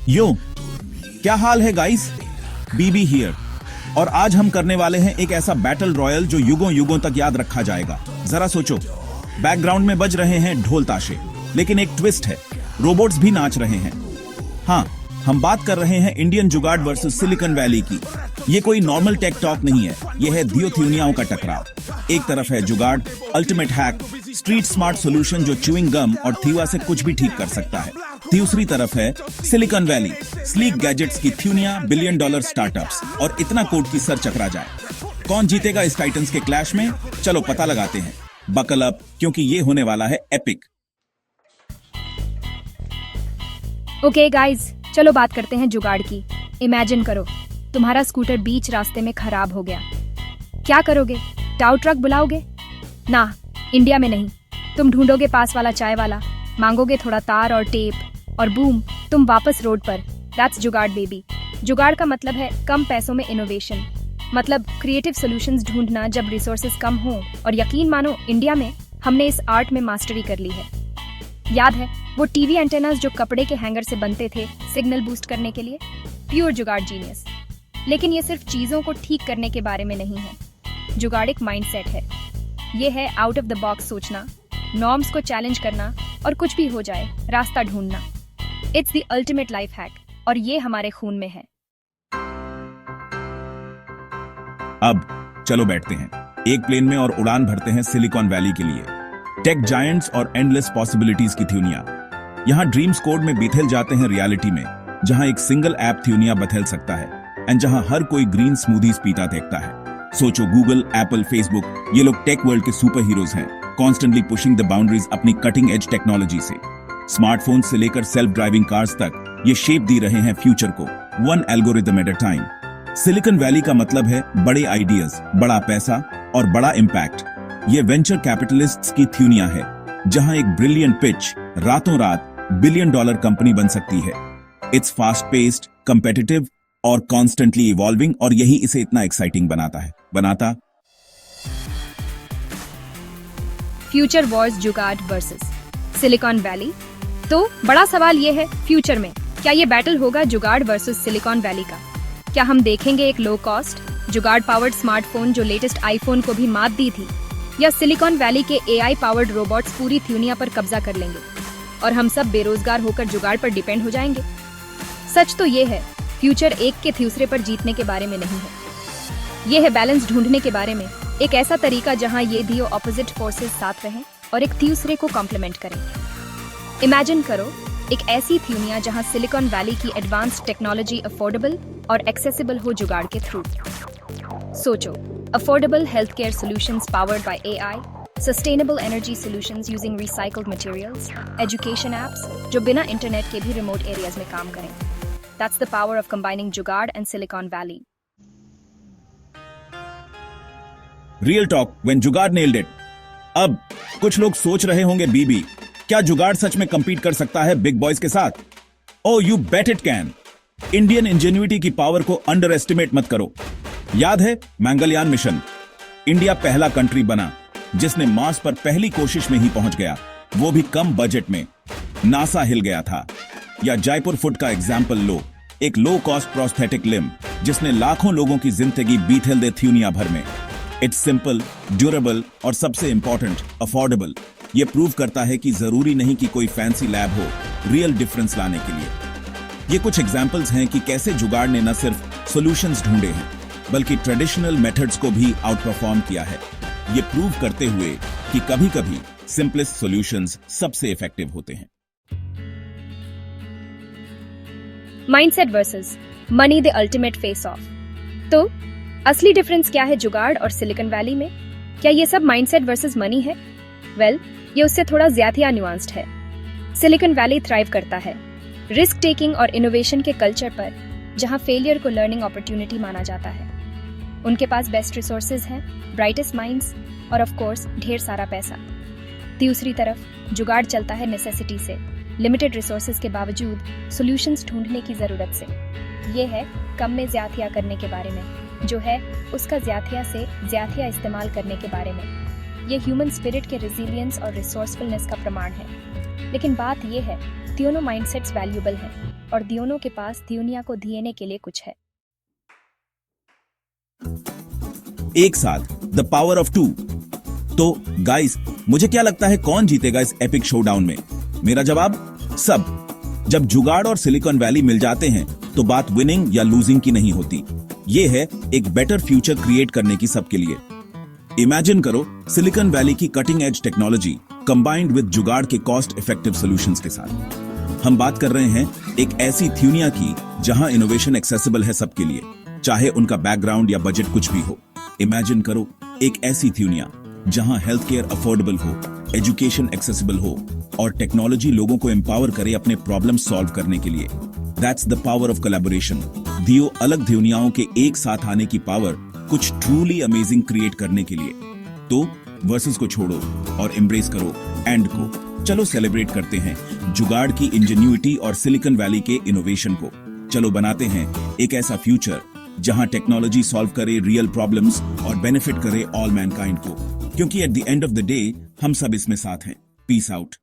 यो, क्या हाल है guys? Bibi here. और आज हम करने वाले हैं एक ऐसा बैटल रॉयल जो युगों युगों तक याद रखा जाएगा। जरा सोचो, बैकग्राउंड में बज रहे हैं ढोल ताशे, लेकिन एक ट्विस्ट है, रोबोट्स भी नाच रहे हैं। हाँ, हम बात कर रहे हैं इंडियन जुगाड़ वर्सेस सिलिकॉन वैली की। ये कोई नॉर्मल टेक टॉक नहीं है, ये है थियोनियाओं का टकराव। एक तरफ है जुगाड़, ultimate hack, street smart solution जो च्यूइंग गम और थीवा से कुछ भी ठीक कर सकता है। दूसरी तरफ है सिलिकॉन वैली, स्लीक गैजेट्स की थ्यूनिया, $1 बिलियन स्टार्टअप्स और इतना कोड की सर चकरा जाए। कौन जीतेगा इस टाइटंस के क्लैश में? चलो पता लगाते हैं। बकल अप, क्योंकि ये होने वाला है एपिक। ओके गाइज, चलो बात करते हैं जुगाड़ की। इमेजिन करो, तुम्हारा स्कूटर बीच रास्ते में खराब हो गया। क्या करोगे? टाउ ट्रक बुलाओगे? ना, इंडिया में नहीं। तुम ढूंढोगे पास वाला चाय वाला, मांगोगे थोड़ा तार और टेप, और बूम, तुम वापस रोड पर। दैट्स जुगाड़ बेबी। जुगाड़ का मतलब है कम पैसों में इनोवेशन, मतलब क्रिएटिव सॉल्यूशंस ढूंढना जब रिसोर्सेज कम हो। और यकीन मानो, इंडिया में हमने इस आर्ट में मास्टरी कर ली है। याद है वो टीवी एंटेनास जो कपड़े के हैंगर से बनते थे सिग्नल बूस्ट करने के लिए? प्योर जुगाड़ जीनियस। लेकिन ये सिर्फ चीजों को ठीक करने के बारे में नहीं है। जुगाड़ एक माइंडसेट है। ये है आउट ऑफ द बॉक्स सोचना, नॉर्म्स को चैलेंज करना, और कुछ भी हो जाए रास्ता ढूंढना। It's the ultimate life hack, और ये हमारे खून में है। अब चलो बैठते हैं एक प्लेन में और उड़ान भरते हैं सिलिकॉन वैली के लिए। टेक जायंट्स और एंडलेस पॉसिबिलिटीज की थ्यूनिया। यहाँ ड्रीम्स कोड में बिथेल जाते हैं रियलिटी में, जहाँ एक सिंगल ऐप थ्यूनिया बदल सकता है, एंड जहाँ हर कोई ग्रीन स्मूदीज पीता देखता है। सोचो, गूगल, एप्पल, फेसबुक, ये लोग टेक वर्ल्ड के सुपर हीरोज हैं, कॉन्स्टेंटली पुशिंग द बाउंड्रीज अपनी कटिंग एज टेक्नोलॉजी से। स्मार्टफोन से लेकर सेल्फ ड्राइविंग कार्स तक ये शेप दे रहे हैं फ्यूचर को, one algorithm at a time. Silicon valley का मतलब है बड़े आइडियाज, बड़ा पैसा और बड़ा इम्पैक्ट। ये वेंचर कैपिटलिस्ट्स की थ्यूनिया है, जहां एक ब्रिलियंट पिच रातों रात $1 बिलियन कंपनी बन सकती है। इट्स फास्ट पेस्ड, कंपेटिटिव और कॉन्स्टेंटली इवॉल्विंग, और यही इसे इतना एक्साइटिंग बनाता। फ्यूचर वॉर्स जुगाड़ वर्सेस सिलिकॉन वैली। तो बड़ा सवाल ये है, फ्यूचर में क्या ये बैटल होगा जुगाड़ वर्सेस सिलिकॉन वैली का? क्या हम देखेंगे एक लो कॉस्ट जुगाड़ पावर्ड स्मार्टफोन जो लेटेस्ट आईफोन को भी मात दी थी, या सिलिकॉन वैली के AI पावर्ड रोबोट्स पूरी थ्यूनिया पर कब्जा कर लेंगे और हम सब बेरोजगार होकर जुगाड़ पर डिपेंड हो जाएंगे? सच तो ये है, फ्यूचर एक के दूसरे पर जीतने के बारे में नहीं है। ये है बैलेंस ढूंढने के बारे में, एक ऐसा तरीका जहां ये दियो ऑपोजिट फोर्सेस साथ रहें और एक दूसरे को कॉम्प्लीमेंट करें। इमेजिन करो एक ऐसी थ्यूनिया जहां सिलिकॉन वैली की एडवांस्ड टेक्नोलॉजी अफोर्डेबल और एक्सेसिबल हो जुगाड़ के थ्रू। सोचो, affordable health care solutions powered by AI, sustainable energy solutions using recycled materials, education apps जो बिना इंटरनेट के भी रिमोट एरियाज में काम करें। That's the power of combining जुगाड़ and Silicon Valley. Real talk, when जुगाड़ नेल्ड इट। अब कुछ लोग सोच रहे होंगे, बीबी, क्या जुगाड़ सच में compete कर सकता है बिग बॉयज के साथ? Oh, you bet it can. Indian ingenuity की पावर को अंडर एस्टिमेट मत करो। याद है मंगलयान मिशन? इंडिया पहला कंट्री बना जिसने मार्स पर पहली कोशिश में ही पहुंच गया, वो भी कम बजट में। नासा हिल गया था। या जयपुर फुट का एग्जाम्पल लो, एक लो कॉस्ट प्रोस्थेटिक लिम्ब जिसने लाखों लोगों की जिंदगी बीथेल दे थ्यूनिया भर में। इट्स सिंपल, ड्यूरेबल और सबसे इंपॉर्टेंट, अफोर्डेबल। ये प्रूव करता है कि जरूरी नहीं कि कोई फैंसी लैब हो रियल डिफरेंस लाने के लिए। ये कुछ एग्जाम्पल्स हैं कि कैसे जुगाड़ ने न सिर्फ सॉल्यूशंस ढूंढे हैं, बल्कि ट्रेडिशनल मेथड्स को भी आउट परफॉर्म किया है, ये प्रूव करते हुए कि कभी-कभी सिंपलेस्ट सॉल्यूशंस सबसे इफेक्टिव होते हैं। Mindset versus money, the ultimate face of. तो असली डिफरेंस क्या है जुगाड़ और सिलिकॉन वैली में? क्या ये सब माइंडसेट वर्सेस मनी है? वेल, ये उससे थोड़ा ज्यादा न्यूआंस्ड है। सिलिकॉन वैली थ्राइव करता है रिस्क टेकिंग और इनोवेशन के कल्चर पर, जहां फेलियर को लर्निंग अपॉर्चुनिटी माना जाता है। उनके पास बेस्ट रिसोर्सेज हैं, ब्राइटेस्ट माइंड्स और ऑफ कोर्स ढेर सारा पैसा। दूसरी तरफ जुगाड़ चलता है नेसेसिटी से, लिमिटेड रिसोर्सेज के बावजूद सॉल्यूशंस ढूंढने की जरूरत से। ये है कम में ज्यादा करने के बारे में, जो है उसका ज्यादा से ज्यादा इस्तेमाल करने के बारे में। ये ह्यूमन स्पिरिट के रेजिलियंस और रिसोर्सफुलनेस का प्रमाण है। लेकिन बात यह है दोनों माइंडसेट्स वैल्यूएबल हैं और दोनों के पास दुनिया को देने के लिए कुछ है। एक साथ द पावर ऑफ टू। तो गाइस, मुझे क्या लगता है कौन जीतेगा इस एपिक शोडाउन में? मेरा जवाब, सब। जब जुगाड़ और सिलिकॉन वैली मिल जाते हैं तो बात विनिंग या लूजिंग की नहीं होती। ये है एक बेटर फ्यूचर क्रिएट करने की सबके लिए। इमेजिन करो सिलिकॉन वैली की cutting edge technology combined with जुगाड़ के कॉस्ट इफेक्टिव सॉल्यूशंस के साथ। हम बात कर रहे हैं एक ऐसी दुनिया की जहां इनोवेशन एक्सेसिबल है सबके लिए, चाहे उनका बैकग्राउंड या बजट कुछ भी हो। इमेजिन करो एक ऐसी दुनिया जहां हेल्थ केयर अफोर्डेबल हो, एजुकेशन एक्सेसिबल हो और टेक्नोलॉजी लोगों को एम्पावर करे अपने प्रॉब्लम सॉल्व करने के लिए। That's the power of collaboration. दियो अलग दुनियाओं के एक साथ आने की पावर कुछ ट्रूली अमेजिंग क्रिएट करने के लिए। तो वर्सेस को छोड़ो और एम्ब्रेस करो एंड को। चलो सेलिब्रेट करते हैं जुगाड़ की इंजेन्यूइटी और सिलिकॉन वैली के इनोवेशन को। चलो बनाते हैं एक ऐसा फ्यूचर जहां टेक्नोलॉजी सॉल्व करे रियल प्रॉब्लम्स और बेनिफिट करे ऑल मैनकाइंड को, क्योंकि at the end of the day हम सब इसमें साथ हैं। Peace out.